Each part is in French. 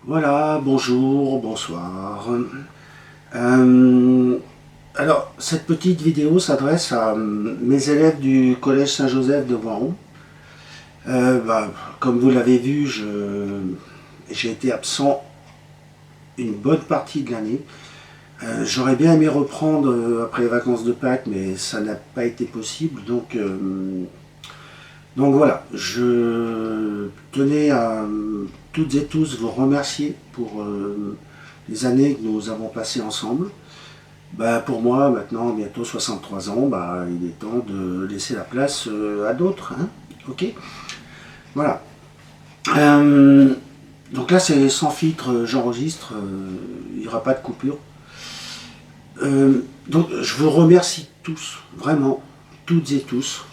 Voilà, bonjour, bonsoir. Euh, alors, cette petite vidéo s'adresse à mes élèves du Collège Saint-Joseph de Voiron. Comme vous l'avez vu, j'ai été absent une bonne partie de l'année. J'aurais bien aimé reprendre après les vacances de Pâques, mais ça n'a pas été possible. Donc voilà, je tenais à toutes et tous vous remercier pour les années que nous avons passées ensemble. Pour moi, maintenant, bientôt 63 ans, il est temps de laisser la place à d'autres. Hein. Ok. Voilà. Euh, donc là, c'est sans filtre, j'enregistre, il n'y aura pas de coupure. Donc je vous remercie tous, vraiment, toutes et tous,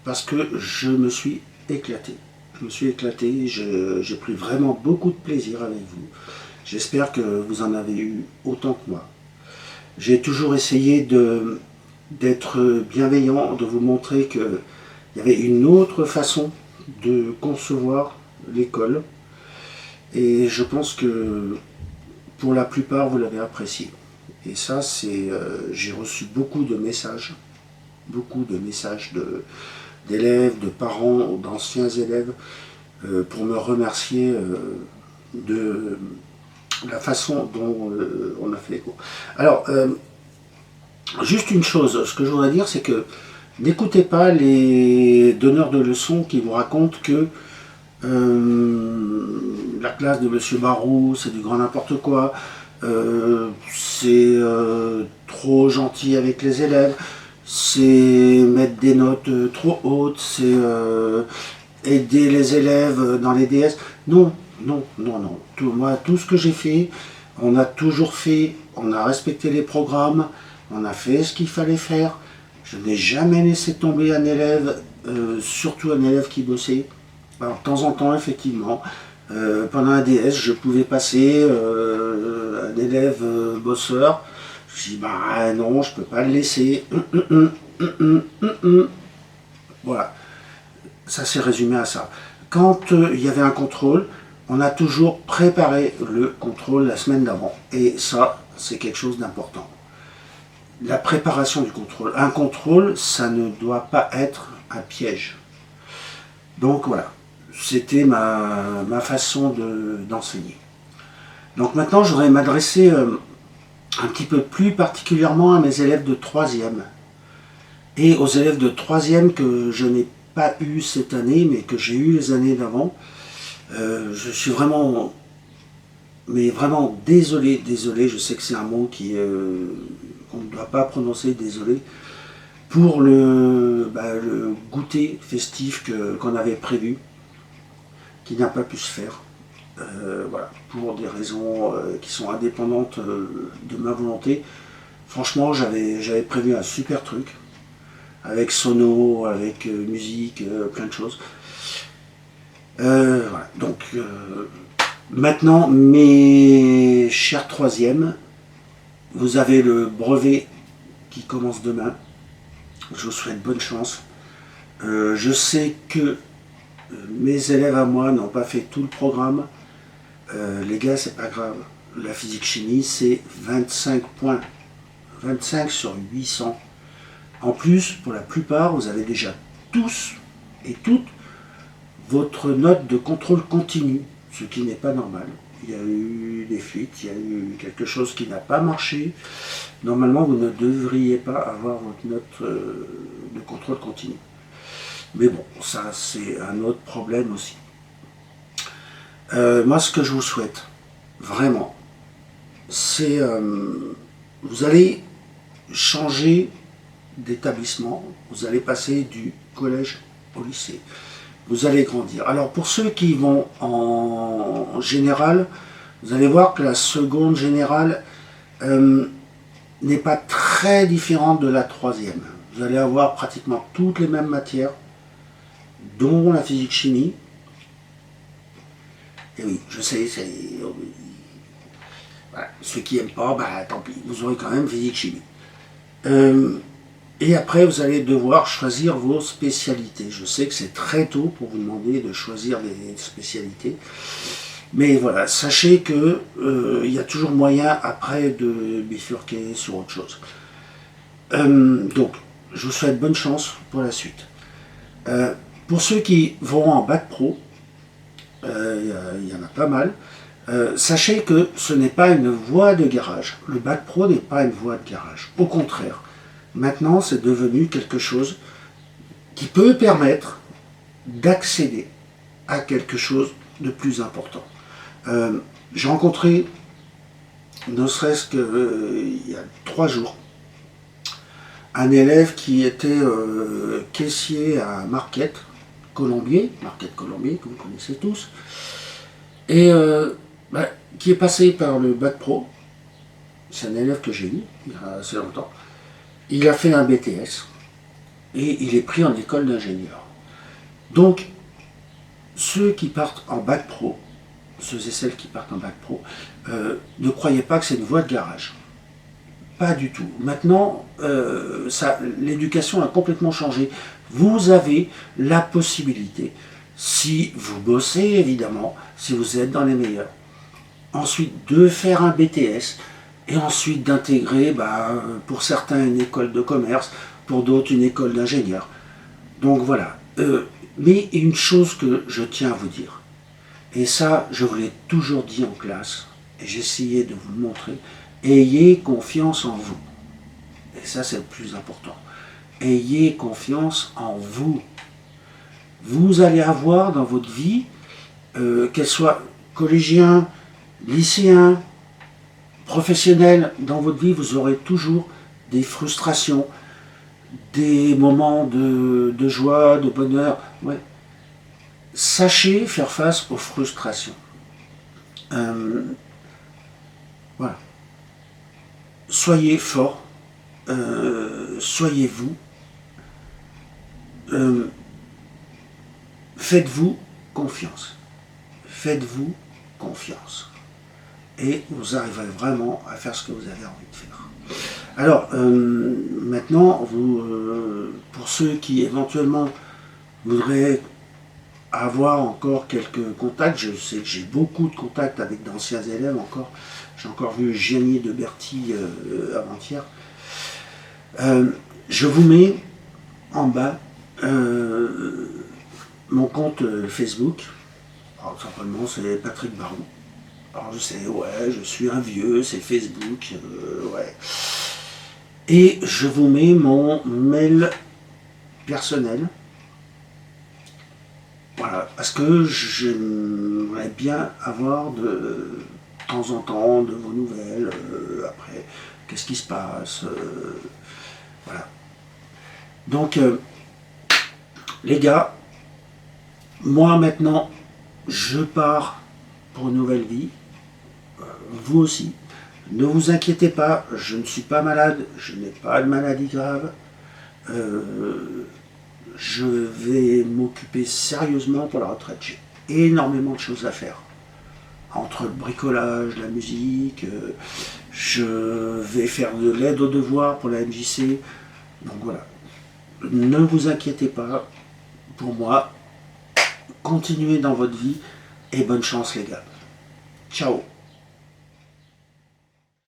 parce que je me suis éclaté. Je me suis éclaté, j'ai pris vraiment beaucoup de plaisir avec vous. J'espère que vous en avez eu autant que moi. J'ai toujours essayé d'être bienveillant, de vous montrer qu'il y avait une autre façon de concevoir l'école. Et je pense que pour la plupart, vous l'avez apprécié. Et ça, j'ai reçu beaucoup de messages d'élèves, de parents, d'anciens élèves, pour me remercier de la façon dont on a fait les cours. Alors, juste une chose, ce que je voudrais dire, c'est que n'écoutez pas les donneurs de leçons qui vous racontent que la classe de Monsieur Barou, c'est du grand n'importe quoi, c'est trop gentil avec les élèves, c'est mettre des notes trop hautes, c'est aider les élèves dans les DS. Non, non, non, non. Moi, tout ce que j'ai fait, on a toujours fait, on a respecté les programmes, on a fait ce qu'il fallait faire. Je n'ai jamais laissé tomber un élève, surtout un élève qui bossait. Alors, de temps en temps, effectivement, pendant un DS, je pouvais passer un élève bosseur. Je dis, bah non, je peux pas le laisser. Voilà, ça s'est résumé à ça. Quand il y avait un contrôle, on a toujours préparé le contrôle la semaine d'avant. Et ça, c'est quelque chose d'important. La préparation du contrôle. Un contrôle, ça ne doit pas être un piège. Donc voilà, c'était ma façon d'enseigner. Donc maintenant, je voudrais m'adresser un petit peu plus particulièrement à mes élèves de troisième et aux élèves de troisième que je n'ai pas eu cette année, mais que j'ai eu les années d'avant. Je suis vraiment, mais vraiment désolé, je sais que c'est un mot qu'on ne doit pas prononcer, désolé, pour le goûter festif qu'on avait prévu, qui n'a pas pu se faire. Voilà, pour des raisons qui sont indépendantes de ma volonté. Franchement, j'avais prévu un super truc, avec sono, avec musique, plein de choses. Voilà, donc maintenant, mes chers troisièmes, vous avez le brevet qui commence demain. Je vous souhaite bonne chance. Je sais que mes élèves à moi n'ont pas fait tout le programme. Les gars, c'est pas grave. La physique-chimie, c'est 25 points. 25 sur 800. En plus, pour la plupart, vous avez déjà tous et toutes votre note de contrôle continu, ce qui n'est pas normal. Il y a eu des fuites, il y a eu quelque chose qui n'a pas marché. Normalement, vous ne devriez pas avoir votre note de contrôle continu. Mais bon, ça c'est un autre problème aussi. Moi, ce que je vous souhaite, vraiment, c'est vous allez changer d'établissement, vous allez passer du collège au lycée, vous allez grandir. Alors pour ceux qui vont en général, vous allez voir que la seconde générale n'est pas très différente de la troisième. Vous allez avoir pratiquement toutes les mêmes matières, dont la physique-chimie. Et oui, je sais, voilà. Ceux qui n'aiment pas, tant pis, vous aurez quand même physique-chimie. Et après, vous allez devoir choisir vos spécialités. Je sais que c'est très tôt pour vous demander de choisir des spécialités. Mais voilà, sachez que il y a toujours moyen après de bifurquer sur autre chose. Donc, je vous souhaite bonne chance pour la suite. Pour ceux qui vont en bac pro, il y en a pas mal. Sachez que ce n'est pas une voie de garage. Le bac pro n'est pas une voie de garage. Au contraire, maintenant c'est devenu quelque chose qui peut permettre d'accéder à quelque chose de plus important. J'ai rencontré, ne serait-ce qu'il y a 3 jours, un élève qui était caissier à Marquette Colombier, que vous connaissez tous, et qui est passé par le bac pro. C'est un élève que j'ai eu il y a assez longtemps. Il a fait un BTS et il est pris en école d'ingénieur. Donc, ceux qui partent en bac pro, ceux et celles qui partent en bac pro, ne croyez pas que c'est une voie de garage. Pas du tout. Maintenant, l'éducation a complètement changé. Vous avez la possibilité, si vous bossez évidemment, si vous êtes dans les meilleurs, ensuite de faire un BTS et ensuite d'intégrer, pour certains, une école de commerce, pour d'autres, une école d'ingénieur. Donc voilà. Mais une chose que je tiens à vous dire, et ça, je vous l'ai toujours dit en classe, et j'essayais de vous le montrer, ayez confiance en vous. Et ça, c'est le plus important. Ayez confiance en vous. Vous allez avoir dans votre vie, qu'elle soit collégien, lycéen, professionnel, dans votre vie, vous aurez toujours des frustrations, des moments de joie, de bonheur. Ouais. Sachez faire face aux frustrations. Voilà. Soyez fort, soyez vous, faites-vous confiance. Faites-vous confiance. Et vous arriverez vraiment à faire ce que vous avez envie de faire. Alors, maintenant, pour ceux qui éventuellement voudraient avoir encore quelques contacts, je sais que j'ai beaucoup de contacts avec d'anciens élèves encore. J'ai encore vu Gianni de Berti avant-hier. Je vous mets en bas mon compte Facebook. Alors, simplement, c'est Patrick Baron. Alors, je sais, ouais, je suis un vieux, c'est Facebook, ouais. Et je vous mets mon mail personnel. Voilà, parce que j'aimerais bien avoir de temps en temps de vos nouvelles, après, qu'est-ce qui se passe, voilà. Donc, les gars, moi maintenant, je pars pour une nouvelle vie, vous aussi. Ne vous inquiétez pas, je ne suis pas malade, je n'ai pas de maladie grave. Je vais m'occuper sérieusement pour la retraite. J'ai énormément de choses à faire. Entre le bricolage, la musique, je vais faire de l'aide aux devoirs pour la MJC. Donc voilà. Ne vous inquiétez pas. Pour moi, continuez dans votre vie et bonne chance les gars. Ciao.